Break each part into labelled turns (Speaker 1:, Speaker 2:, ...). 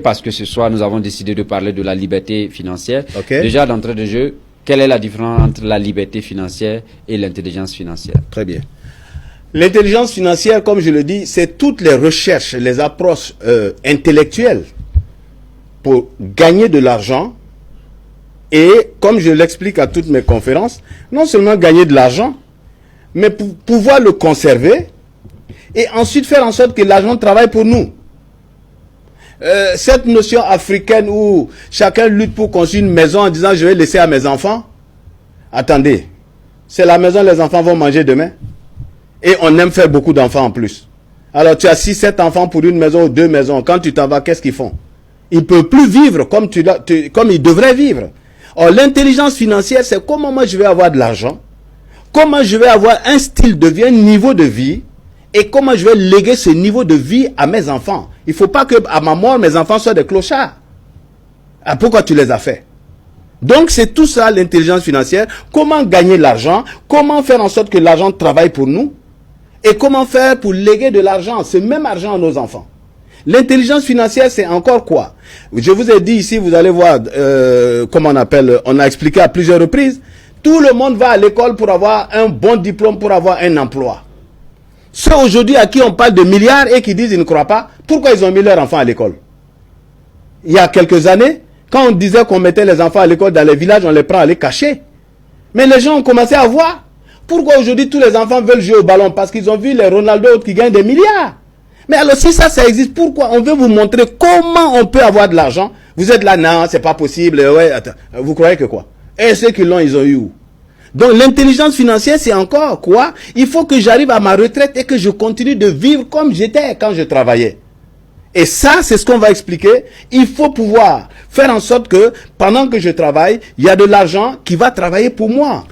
Speaker 1: Parce que ce soir, nous avons décidé de parler de la liberté financière.
Speaker 2: Okay.
Speaker 1: Déjà, d'entrée de jeu, quelle est la différence entre la liberté financière et l'intelligence financière?
Speaker 2: Très bien. L'intelligence financière, comme je le dis, c'est toutes les recherches, les approches intellectuelles pour gagner de l'argent et, comme je l'explique à toutes mes conférences, non seulement gagner de l'argent, mais pour pouvoir le conserver et ensuite faire en sorte que l'argent travaille pour nous. Cette notion africaine où chacun lutte pour construire une maison en disant je vais laisser à mes enfants. Attendez, c'est la maison les enfants vont manger demain. Et on aime faire beaucoup d'enfants en plus. Alors tu as 6-7 enfants pour une maison ou 2 maisons. Quand tu t'en vas, qu'est-ce qu'ils font? Ils ne peuvent plus vivre comme ils devraient vivre. Or l'intelligence financière, c'est comment moi je vais avoir de l'argent, comment je vais avoir un style de vie, un niveau de vie, et comment je vais léguer ce niveau de vie à mes enfants. Il ne faut pas que à ma mort, mes enfants soient des clochards. Ah, pourquoi tu les as fait? Donc c'est tout ça l'intelligence financière. Comment gagner l'argent, comment faire en sorte que l'argent travaille pour nous, et comment faire pour léguer de l'argent, ce même argent à nos enfants. L'intelligence financière, c'est encore quoi? Je vous ai dit ici, vous allez voir, comment on appelle, on a expliqué à plusieurs reprises, tout le monde va à l'école pour avoir un bon diplôme, pour avoir un emploi. Ceux aujourd'hui à qui on parle de milliards et qui disent ils ne croient pas, pourquoi ils ont mis leurs enfants à l'école? Il y a quelques années, quand on disait qu'on mettait les enfants à l'école dans les villages, on les prend à les cacher. Mais les gens ont commencé à voir. Pourquoi aujourd'hui tous les enfants veulent jouer au ballon? Parce qu'ils ont vu les Ronaldo qui gagnent des milliards. Mais alors si ça existe, pourquoi? On veut vous montrer comment on peut avoir de l'argent. Vous êtes là, non, c'est pas possible. Ouais, attends. Vous croyez que quoi? Et ceux qui l'ont, ils ont eu où? Donc l'intelligence financière, c'est encore quoi? Il faut que j'arrive à ma retraite et que je continue de vivre comme j'étais quand je travaillais. Et ça, c'est ce qu'on va expliquer. Il faut pouvoir faire en sorte que pendant que je travaille, il y a de l'argent qui va travailler pour moi.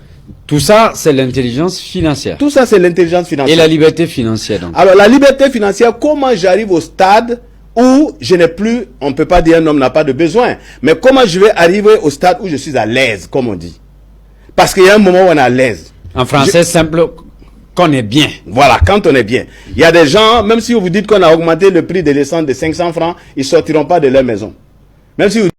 Speaker 1: Tout ça, c'est l'intelligence financière.
Speaker 2: Tout ça, c'est l'intelligence financière.
Speaker 1: Et la liberté financière, donc.
Speaker 2: Alors, la liberté financière, comment j'arrive au stade où je n'ai plus, on ne peut pas dire un homme n'a pas de besoin, mais comment je vais arriver au stade où je suis à l'aise, comme on dit. Parce qu'il y a un moment où on est à l'aise.
Speaker 1: En français simple, qu'on est bien.
Speaker 2: Voilà, quand on est bien. Il y a des gens, même si vous dites qu'on a augmenté le prix de l'essence de 500 francs, ils ne sortiront pas de leur maison. Même si vous